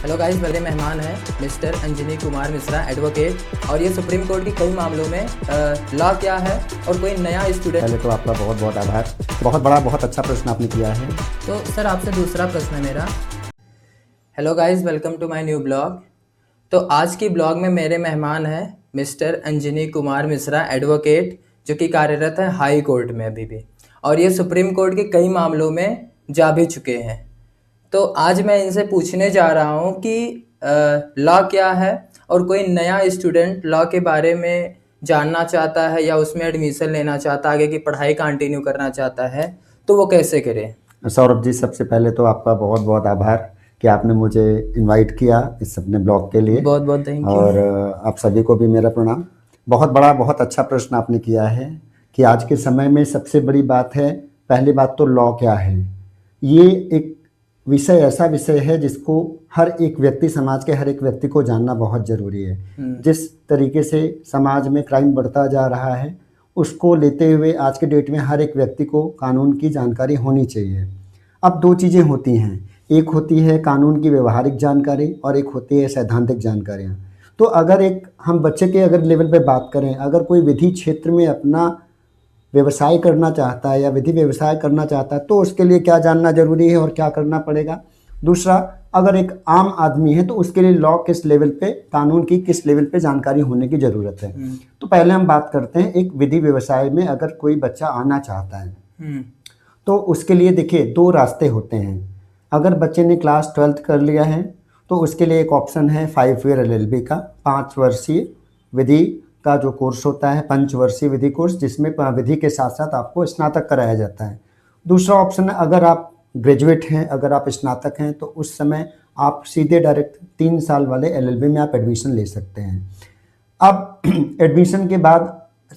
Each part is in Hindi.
हेलो गाइस, मेरे मेहमान हैं मिस्टर अंजनी कुमार मिश्रा, एडवोकेट। और ये सुप्रीम कोर्ट के कई मामलों में लॉ क्या है और कोई नया स्टूडेंट। पहले तो आपका बहुत बहुत आभार। बहुत बड़ा बहुत अच्छा प्रश्न आपने किया है। तो सर, आपसे दूसरा प्रश्न है मेरा। Hello guys, welcome to my new blog. तो आज की ब्लॉग में मेरे मेहमान हैं मिस्टर अंजनी कुमार मिश्रा, एडवोकेट, जो कि कार्यरत है हाई कोर्ट में अभी भी, और ये सुप्रीम कोर्ट के कई मामलों में जा भी चुके हैं। तो आज मैं इनसे पूछने जा रहा हूँ कि लॉ क्या है, और कोई नया स्टूडेंट लॉ के बारे में जानना चाहता है या उसमें एडमिशन लेना चाहता है, आगे की पढ़ाई कंटिन्यू करना चाहता है, तो वो कैसे करे। सौरभ जी, सबसे पहले तो आपका बहुत बहुत आभार कि आपने मुझे इनवाइट किया इस अपने ब्लॉग के लिए। बहुत बहुत थैंक यू। और आप सभी को भी मेरा प्रणाम। बहुत बड़ा बहुत अच्छा प्रश्न आपने किया है कि आज के समय में सबसे बड़ी बात है, पहली बात तो लॉ क्या है। ये एक विषय ऐसा विषय है जिसको हर एक व्यक्ति, समाज के हर एक व्यक्ति को जानना बहुत ज़रूरी है। जिस तरीके से समाज में क्राइम बढ़ता जा रहा है, उसको लेते हुए आज के डेट में हर एक व्यक्ति को कानून की जानकारी होनी चाहिए। अब दो चीज़ें होती हैं, एक होती है कानून की व्यवहारिक जानकारी और एक होती है सैद्धांतिक जानकारियाँ। तो अगर एक हम बच्चे के अगर लेवल पे बात करें, अगर कोई विधि क्षेत्र में अपना व्यवसाय करना चाहता है या विधि व्यवसाय करना चाहता है, तो उसके लिए क्या जानना जरूरी है और क्या करना पड़ेगा। दूसरा, अगर एक आम आदमी है तो उसके लिए लॉ किस लेवल पे, कानून की किस लेवल पे जानकारी होने की ज़रूरत है। तो पहले हम बात करते हैं, एक विधि व्यवसाय में अगर कोई बच्चा आना चाहता है तो उसके लिए देखिए दो रास्ते होते हैं। अगर बच्चे ने क्लास 12th कर लिया है तो उसके लिए एक ऑप्शन है 5 ईयर LLB का, 5 वर्षीय विधि का जो कोर्स होता है, पंचवर्षीय विधि कोर्स, जिसमें विधि के साथ साथ आपको स्नातक कराया जाता है। दूसरा ऑप्शन है, अगर आप ग्रेजुएट हैं, अगर आप स्नातक हैं, तो उस समय आप सीधे डायरेक्ट 3 साल वाले LLB में आप एडमिशन ले सकते हैं। अब एडमिशन के बाद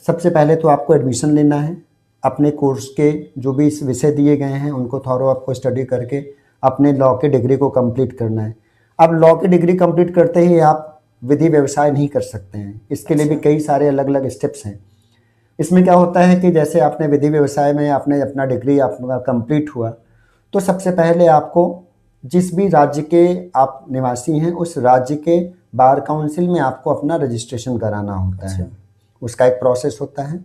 सबसे पहले तो आपको एडमिशन लेना है, अपने कोर्स के जो भी विषय दिए गए हैं उनको थॉरो आपको स्टडी करके अपने लॉ के डिग्री को कंप्लीट करना है। अब लॉ की डिग्री कंप्लीट करते ही आप विधि व्यवसाय नहीं कर सकते हैं, इसके लिए भी कई सारे अलग अलग स्टेप्स हैं। इसमें क्या होता है कि जैसे आपने विधि व्यवसाय में आपने अपना डिग्री आपका कंप्लीट हुआ, तो सबसे पहले आपको जिस भी राज्य के आप निवासी हैं उस राज्य के बार काउंसिल में आपको अपना रजिस्ट्रेशन कराना होता है। उसका एक प्रोसेस होता है।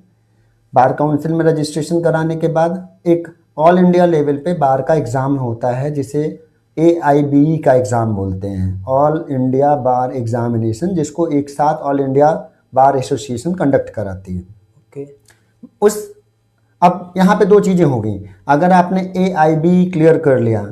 बार काउंसिल में रजिस्ट्रेशन कराने के बाद एक ऑल इंडिया लेवल पे बार का एग्ज़ाम होता है, जिसे AIBE का एग्ज़ाम बोलते हैं, ऑल इंडिया बार एग्जामिनेशन, जिसको एक साथ all India bar association conduct कराती है। अब यहाँ पे दो चीज़ें हो गई। अगर आपने AIBE क्लियर कर लिया,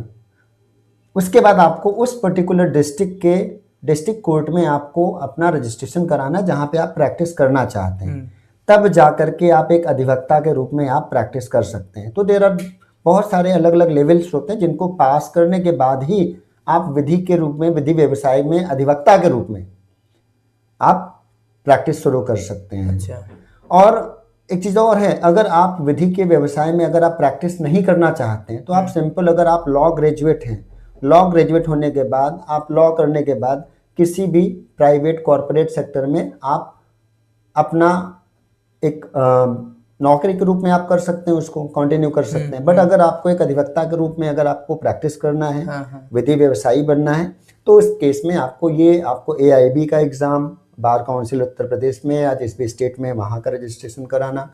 उसके बाद आपको उस पर्टिकुलर डिस्ट्रिक्ट कोर्ट में आपको अपना रजिस्ट्रेशन कराना, जहाँ पे आप प्रैक्टिस करना चाहते हैं। तब जा करके आप एक अधिवक्ता के रूप में आप प्रैक्टिस कर सकते हैं। तो देर आर बहुत सारे अलग अलग लेवल्स होते हैं जिनको पास करने के बाद ही आप विधि के रूप में, विधि व्यवसाय में अधिवक्ता के रूप में आप प्रैक्टिस शुरू कर सकते हैं। और एक चीज़ और है, अगर आप विधि के व्यवसाय में अगर आप प्रैक्टिस नहीं करना चाहते हैं तो आप सिंपल, अगर आप लॉ ग्रेजुएट हैं, लॉ ग्रेजुएट होने के बाद आप लॉ करने के बाद किसी भी प्राइवेट कॉरपोरेट सेक्टर में आप अपना एक नौकरी के रूप में आप कर सकते हैं, उसको कंटिन्यू कर सकते हैं। बट अगर आपको एक अधिवक्ता के रूप में अगर आपको प्रैक्टिस करना है, विधि व्यवसायी बनना है, तो इस केस में आपको AIB का exam, bar council Uttar Pradesh में या जिस भी स्टेट में, वहाँ का रजिस्ट्रेशन कराना,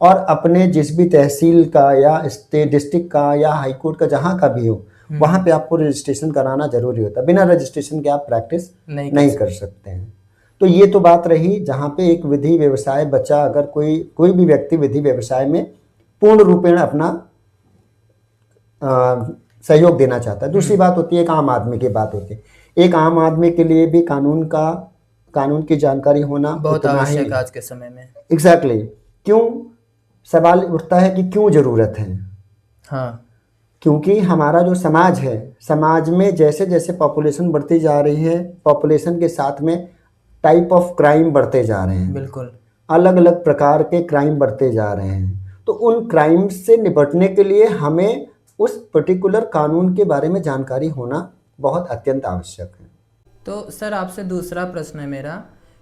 और अपने जिस भी तहसील का या स्टेट डिस्ट्रिक्ट का या हाई कोर्ट का जहाँ का भी हो, वहाँ पे आपको रजिस्ट्रेशन कराना जरूरी होता है। बिना रजिस्ट्रेशन के आप प्रैक्टिस नहीं कर सकते हैं। तो ये तो बात रही जहाँ पे एक विधि व्यवसाय बच्चा, अगर कोई भी व्यक्ति विधि व्यवसाय में पूर्ण रूपेण अपना सहयोग देना चाहता है। दूसरी बात होती है एक आम आदमी की बात होती है। एक आम आदमी के लिए भी कानून की जानकारी होना बहुत आवश्यक है आज के समय में। एग्जैक्टली। क्यों सवाल उठता है कि क्यों जरूरत है? क्योंकि हमारा जो समाज है, समाज में जैसे जैसे पॉपुलेशन बढ़ती जा रही है, पॉपुलेशन के साथ में टाइप ऑफ क्राइम बढ़ते जा रहे हैं। बिल्कुल, अलग अलग प्रकार के क्राइम बढ़ते जा रहे हैं। तो उन क्राइम से निपटने के लिए हमें उस पर्टिकुलर कानून के बारे में जानकारी होना बहुत अत्यंत आवश्यक है। तो सर, आपसे दूसरा प्रश्न है मेरा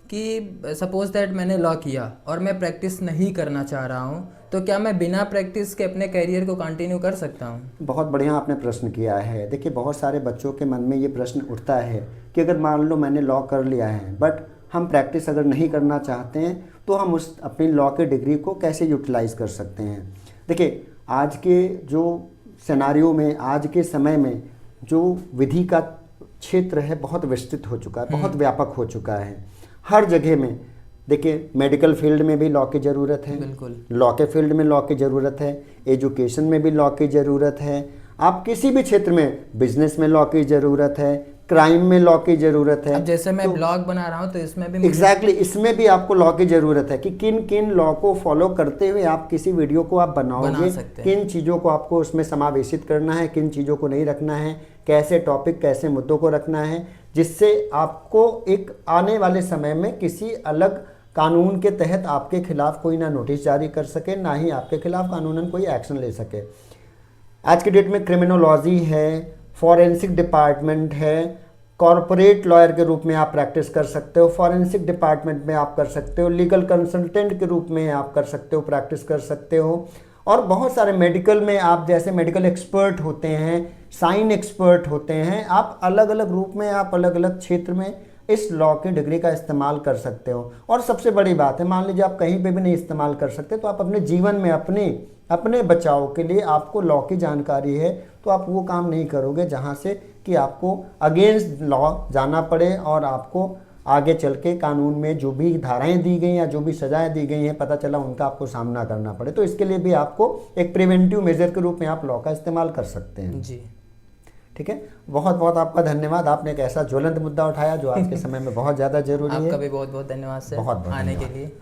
कि सपोज दैट मैंने लॉ किया और मैं प्रैक्टिस नहीं करना चाह रहा हूँ, तो क्या मैं बिना प्रैक्टिस के अपने करियर को कंटिन्यू कर सकता हूँ? बहुत बढ़िया आपने प्रश्न किया है। देखिए, बहुत सारे बच्चों के मन में ये प्रश्न उठता है कि अगर मान लो मैंने लॉ कर लिया है, बट हम प्रैक्टिस अगर नहीं करना चाहते हैं तो हम उस अपनी लॉ के डिग्री को कैसे यूटिलाइज कर सकते हैं। देखिए, आज के जो सिनेरियो में, आज के समय में जो विधि का क्षेत्र है बहुत विस्तृत हो चुका है, बहुत व्यापक हो चुका है। हर जगह में देखिए, मेडिकल फील्ड में भी लॉ की ज़रूरत है, बिल्कुल। लॉ के फील्ड में लॉ की ज़रूरत है, एजुकेशन में भी लॉ की ज़रूरत है, आप किसी भी क्षेत्र में, बिजनेस में लॉ की ज़रूरत है, क्राइम में लॉ की ज़रूरत है। अब जैसे मैं तो ब्लॉग बना रहा हूँ तो इसमें भी मुझे एग्जैक्टली इसमें भी आपको लॉ की ज़रूरत है कि किन किन लॉ को फॉलो करते हुए आप किसी वीडियो को आप बनाओगे, बना सकते हैं। किन चीज़ों को आपको उसमें समावेशित करना है, किन चीज़ों को नहीं रखना है, कैसे टॉपिक, कैसे मुद्दों को रखना है, जिससे आपको एक आने वाले समय में किसी अलग कानून के तहत आपके खिलाफ कोई ना नोटिस जारी कर सके, ना ही आपके खिलाफ कानूनन कोई एक्शन ले सके। आज के डेट में क्रिमिनोलॉजी है, फॉरेंसिक डिपार्टमेंट है, कॉरपोरेट लॉयर के रूप में आप प्रैक्टिस कर सकते हो, फॉरेंसिक डिपार्टमेंट में आप कर सकते हो, लीगल कंसल्टेंट के रूप में आप कर सकते हो, प्रैक्टिस कर सकते हो, और बहुत सारे मेडिकल में आप जैसे मेडिकल एक्सपर्ट होते हैं, साइन एक्सपर्ट होते हैं, आप अलग अलग रूप में, आप अलग अलग क्षेत्र में इस लॉ की डिग्री का इस्तेमाल कर सकते हो। और सबसे बड़ी बात है, मान लीजिए आप कहीं पे भी नहीं इस्तेमाल कर सकते तो आप अपने जीवन में अपने बचाव के लिए आपको लॉ की जानकारी है तो आप वो काम नहीं करोगे जहाँ से कि आपको अगेंस्ट लॉ जाना पड़े और आपको आगे चल के कानून में जो भी धाराएं दी गई या जो भी सजाएं दी गई हैं पता चला उनका आपको सामना करना पड़े। तो इसके लिए भी आपको एक प्रिवेंटिव मेजर के रूप में आप लॉ का इस्तेमाल कर सकते हैं जी। ठीक है, बहुत बहुत आपका धन्यवाद। आपने एक ऐसा ज्वलंत मुद्दा उठाया जो आज के समय में बहुत ज़्यादा जरूरी है। आपका भी बहुत बहुत धन्यवाद सर बहुत बहुत आने के धन्यवाद। लिए।